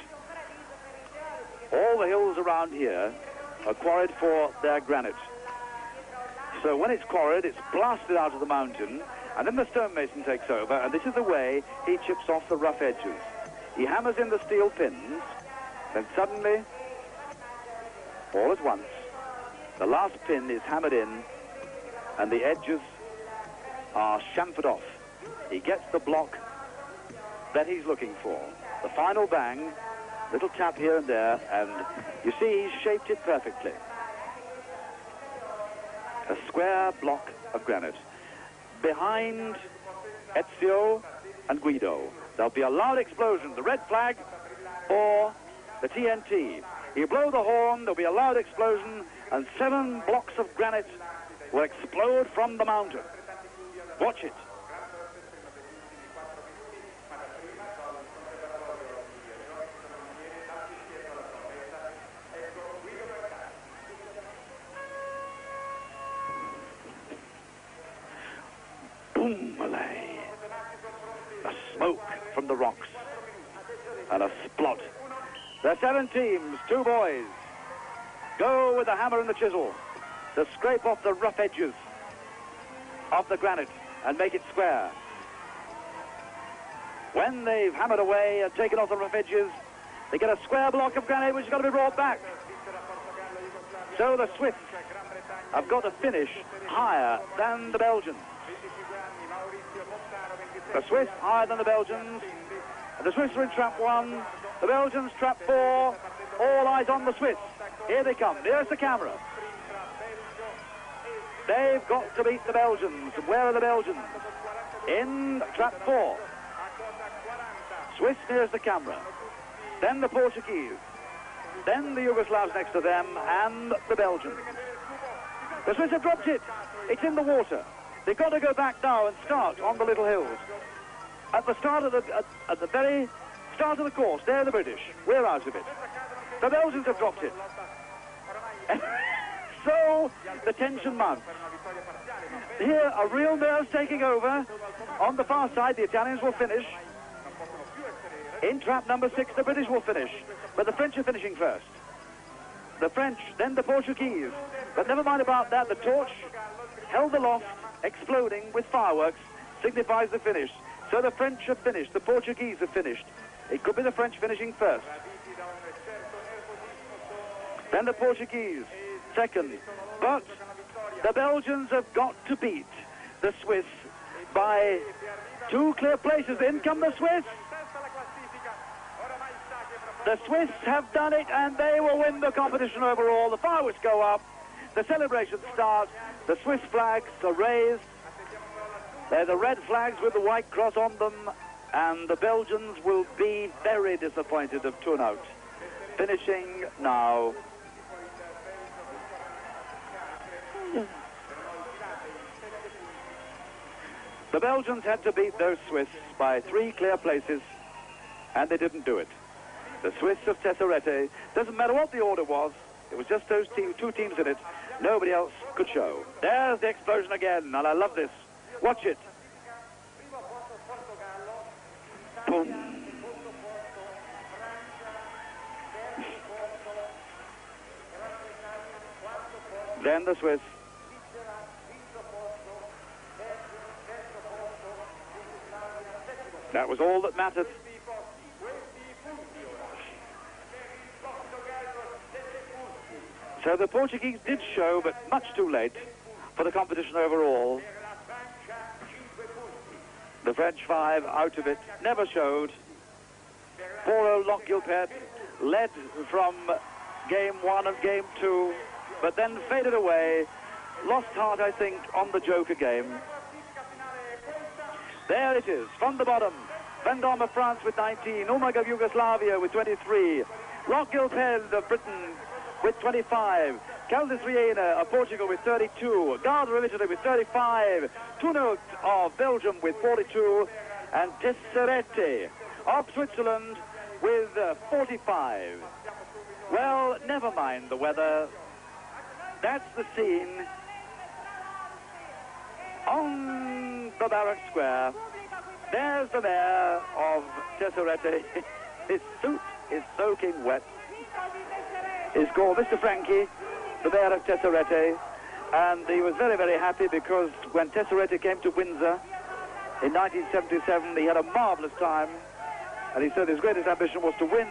All the hills around here are quarried for their granite. So when it's quarried, it's blasted out of the mountain, and then the stonemason takes over, and this is the way he chips off the rough edges. He hammers in the steel pins, then suddenly, all at once, the last pin is hammered in, and the edges are chamfered off. He gets the block that he's looking for. The final bang, little tap here and there, and you see he's shaped it perfectly. A square block of granite. Behind Ezio and Guido, there'll be a loud explosion, the red flag or the TNT. You blow the horn, there'll be a loud explosion, and 7 blocks of granite will explode from the mountain. Watch it. Boom-a-lay. A smoke from the rocks and a splot. There are 7 teams, 2 boys. Go with the hammer and the chisel to scrape off the rough edges of the granite and make it square. When they've hammered away and taken off the rough edges, they get a square block of granite which has got to be brought back. So the Swiss have got to finish higher than the Belgians. The Swiss higher than the Belgians. And the Swiss are in trap 1, the Belgians trap 4. All eyes on the Swiss. Here they come. There's the camera. They've got to beat the Belgians. Where are the Belgians? In trap 4. Swiss nears the camera. Then the Portuguese. Then the Yugoslavs next to them, and the Belgians. The Swiss have dropped it. It's in the water. They've got to go back now and start on the little hills. At the start of at the very start of the course, they're the British. We're out of it. The Belgians have dropped it. So the tension mounts. Here, a real nerve's taking over. On the far side, the Italians will finish. In trap number 6, the British will finish. But the French are finishing first. The French, then the Portuguese. But never mind about that. The torch held aloft, exploding with fireworks, signifies the finish. So the French have finished. The Portuguese have finished. It could be the French finishing first. Then the Portuguese, second. But the Belgians have got to beat the Swiss by 2 clear places. In come the Swiss. The Swiss have done it, and they will win the competition overall. The fireworks go up. The celebrations start. The Swiss flags are raised. They're the red flags with the white cross on them, and the Belgians will be very disappointed of Turnhout. Finishing now. The Belgians had to beat those Swiss by 3 clear places, and they didn't do it. The Swiss of Tesserete, doesn't matter what the order was, it was just those 2 teams in it. Nobody else could show. There's the explosion again, and I love this. Watch it. Boom. Then the Swiss. That was all that mattered. So the Portuguese did show, but much too late for the competition overall. The French 5 out of it, never showed. Poor old Lochgilphead led from game 1 and game 2, but then faded away. Lost heart, I think, on the Joker game. There it is, from the bottom. Vendôme of France with 19, Umag of Yugoslavia with 23, Lochgilphead of Britain with 25, Caldas of Portugal with 32, Garda of Italy with 35, Turnhout of Belgium with 42, and Tesserete of Switzerland with 45. Well, never mind the weather. That's the scene on the Barrack Square. There's the mayor of Tesserete. His suit is soaking wet. He's called Mr. Frankie, the mayor of Tesserete, and he was very, very happy because when Tesserete came to Windsor in 1977, he had a marvellous time, and he said his greatest ambition was to win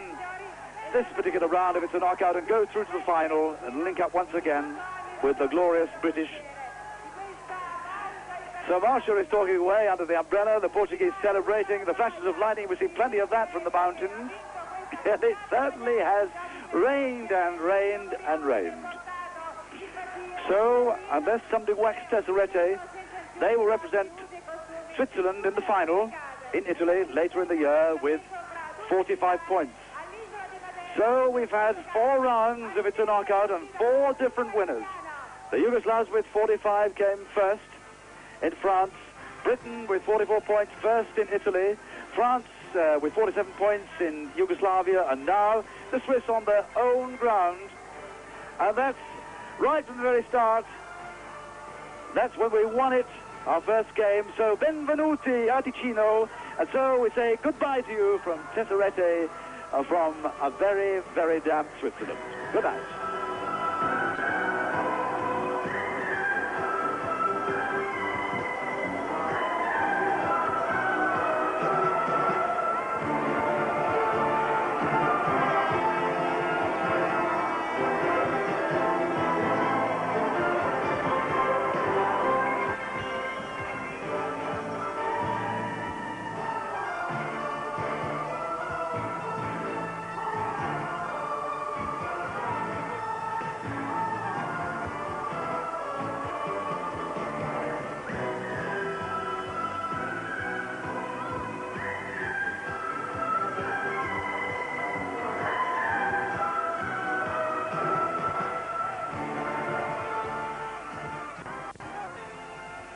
this particular round if it's a knockout and go through to the final and link up once again with the glorious British. So Marshall is talking away under the umbrella, the Portuguese celebrating, the flashes of lightning, we see plenty of that from the mountains. And it certainly has rained and rained and rained. So, unless somebody whacks Tesserete, they will represent Switzerland in the final in Italy later in the year with 45 points. So we've had 4 rounds of It's a Knockout and 4 different winners. The Yugoslavs with 45 came first in France, Britain with 44 points first in Italy, France with 47 points in Yugoslavia, and now the Swiss on their own ground. And that's right from the very start. That's when we won it, our first game. So benvenuti a Ticino. And so we say goodbye to you from Tesserete, from a very, very damp Switzerland. Good night.